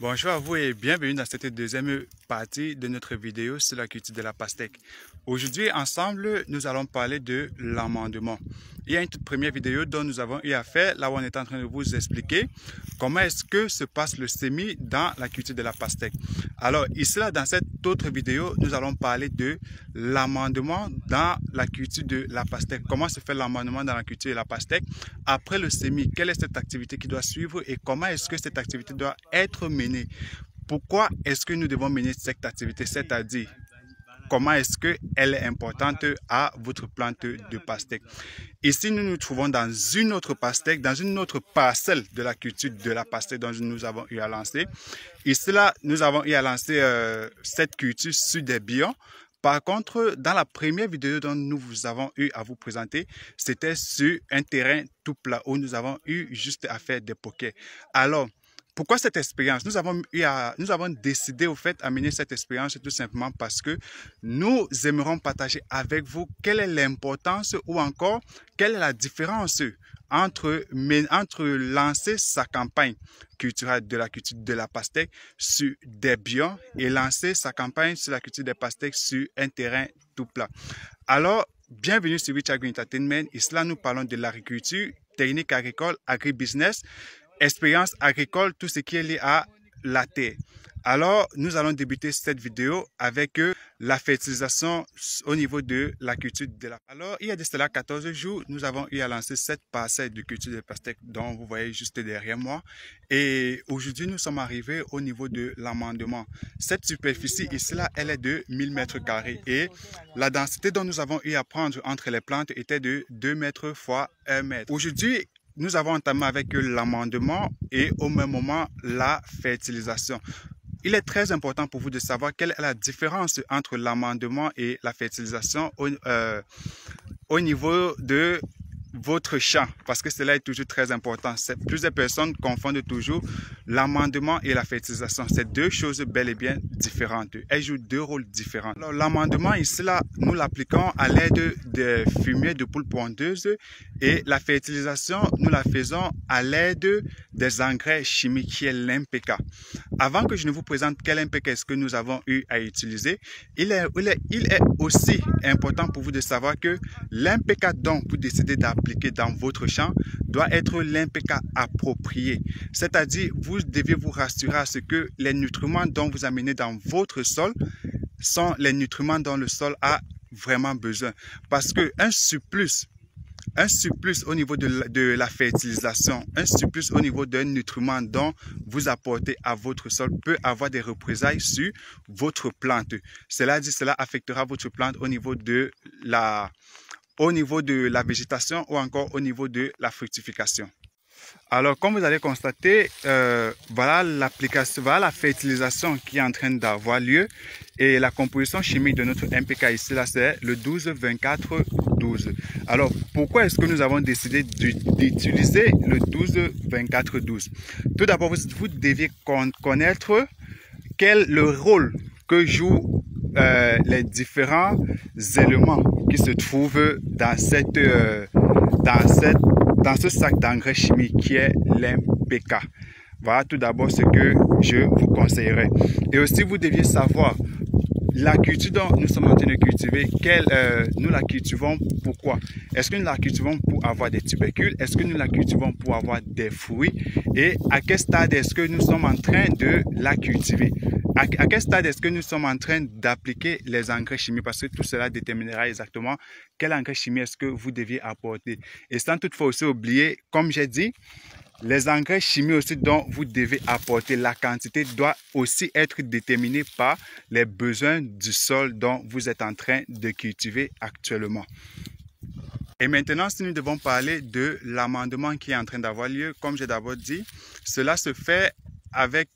Bonjour à vous et bienvenue dans cette deuxième partie de notre vidéo sur la culture de la pastèque. Aujourd'hui, ensemble, nous allons parler de l'amendement. Il y a une toute première vidéo dont nous avons eu à faire, là où on est en train de vous expliquer comment est-ce que se passe le semis dans la culture de la pastèque. Alors ici, là, dans cette autre vidéo, nous allons parler de l'amendement dans la culture de la pastèque. Comment se fait l'amendement dans la culture de la pastèque après le semis? Quelle est cette activité qui doit suivre et comment est-ce que cette activité doit être menée? Pourquoi est-ce que nous devons mener cette activité? C'est-à-dire, comment est-ce qu'elle est importante à votre plante de pastèque? Ici, nous nous trouvons dans une autre pastèque, dans une autre parcelle de la culture de la pastèque dont nous avons eu à lancer. Ici, là, nous avons eu à lancer cette culture sur des bions. Par contre, dans la première vidéo dont nous vous avons eu à vous présenter, c'était sur un terrain tout plat où nous avons eu juste à faire des poquets. Alors, pourquoi cette expérience? Nous avons décidé au fait à mener cette expérience tout simplement parce que nous aimerons partager avec vous quelle est l'importance ou encore quelle est la différence entre lancer sa campagne culturelle de la culture de la pastèque sur des bions et lancer sa campagne sur la culture des pastèques sur un terrain tout plat. Alors, bienvenue sur Rich Agri Entertainment. Ici, là, nous parlons de l'agriculture, technique agricole, agribusiness, expérience agricole, tout ce qui est lié à la terre. Alors, nous allons débuter cette vidéo avec la fertilisation au niveau de la culture de la pastèque. Alors, il y a de cela 14 jours, nous avons eu à lancer cette parcelle de culture de pastèque dont vous voyez juste derrière moi. Et aujourd'hui, nous sommes arrivés au niveau de l'amendement. Cette superficie ici, là, elle est de 1000 mètres carrés et la densité dont nous avons eu à prendre entre les plantes était de 2 mètres fois 1 mètre. Aujourd'hui, nous avons entamé avec l'amendement et au même moment la fertilisation. Il est très important pour vous de savoir quelle est la différence entre l'amendement et la fertilisation au niveau de votre champ, parce que cela est toujours très important. Plusieurs personnes confondent toujours l'amendement et la fertilisation. C'est deux choses bel et bien différentes. Elles jouent deux rôles différents. Alors, l'amendement, ici, là, nous l'appliquons à l'aide de fumier de poules pondeuses et la fertilisation, nous la faisons à l'aide des engrais chimiques qui est l'NPK. Avant que je ne vous présente quel NPK est-ce que nous avons eu à utiliser, il est aussi important pour vous de savoir que l'NPK dont vous décidez d'appliquer dans votre champ doit être l'NPK approprié. C'est-à-dire, vous devez vous rassurer à ce que les nutriments dont vous amenez dans votre sol sont les nutriments dont le sol a vraiment besoin. Parce qu'un surplus au niveau de la fertilisation, un surplus au niveau d'un nutriment dont vous apportez à votre sol peut avoir des représailles sur votre plante. Cela affectera votre plante au niveau de la végétation ou encore au niveau de la fructification. Alors, comme vous allez constater, voilà la fertilisation qui est en train d'avoir lieu et la composition chimique de notre NPK ici, là, c'est le 12-24-12. Alors, pourquoi est-ce que nous avons décidé d'utiliser le 12-24-12? Tout d'abord, vous deviez connaître le rôle que jouent les différents éléments qui se trouvent dans ce sac d'engrais chimique qui est l'NPK. Voilà tout d'abord ce que je vous conseillerais. Et aussi, vous deviez savoir la culture dont nous sommes en train de cultiver, nous la cultivons pourquoi? Est-ce que nous la cultivons pour avoir des tubercules? Est-ce que nous la cultivons pour avoir des fruits? Et à quel stade est-ce que nous sommes en train de la cultiver? À quel stade est-ce que nous sommes en train d'appliquer les engrais chimiques? Parce que tout cela déterminera exactement quel engrais chimique est-ce que vous deviez apporter. Et sans toutefois aussi oublier, comme j'ai dit, les engrais chimiques aussi dont vous devez apporter, la quantité doit aussi être déterminée par les besoins du sol dont vous êtes en train de cultiver actuellement. Et maintenant, si nous devons parler de l'amendement qui est en train d'avoir lieu, comme j'ai d'abord dit, cela se fait avec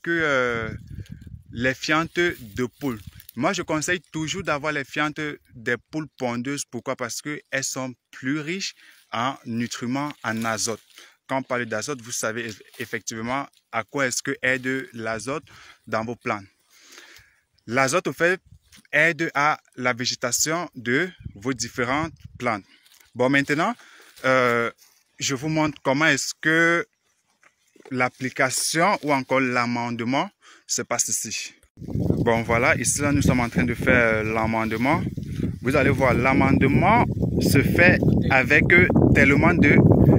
les fientes de poules. Moi, je conseille toujours d'avoir les fientes des poules pondeuses. Pourquoi? Parce qu'elles sont plus riches en nutriments, en azote. Quand on parle d'azote, vous savez effectivement à quoi est-ce que aide l'azote dans vos plantes. L'azote, au fait, aide à la végétation de vos différentes plantes. Bon, maintenant, je vous montre comment est-ce que l'application ou encore l'amendement se passe ici. Bon voilà, ici là nous sommes en train de faire l'amendement. Vous allez voir, l'amendement se fait avec tellement de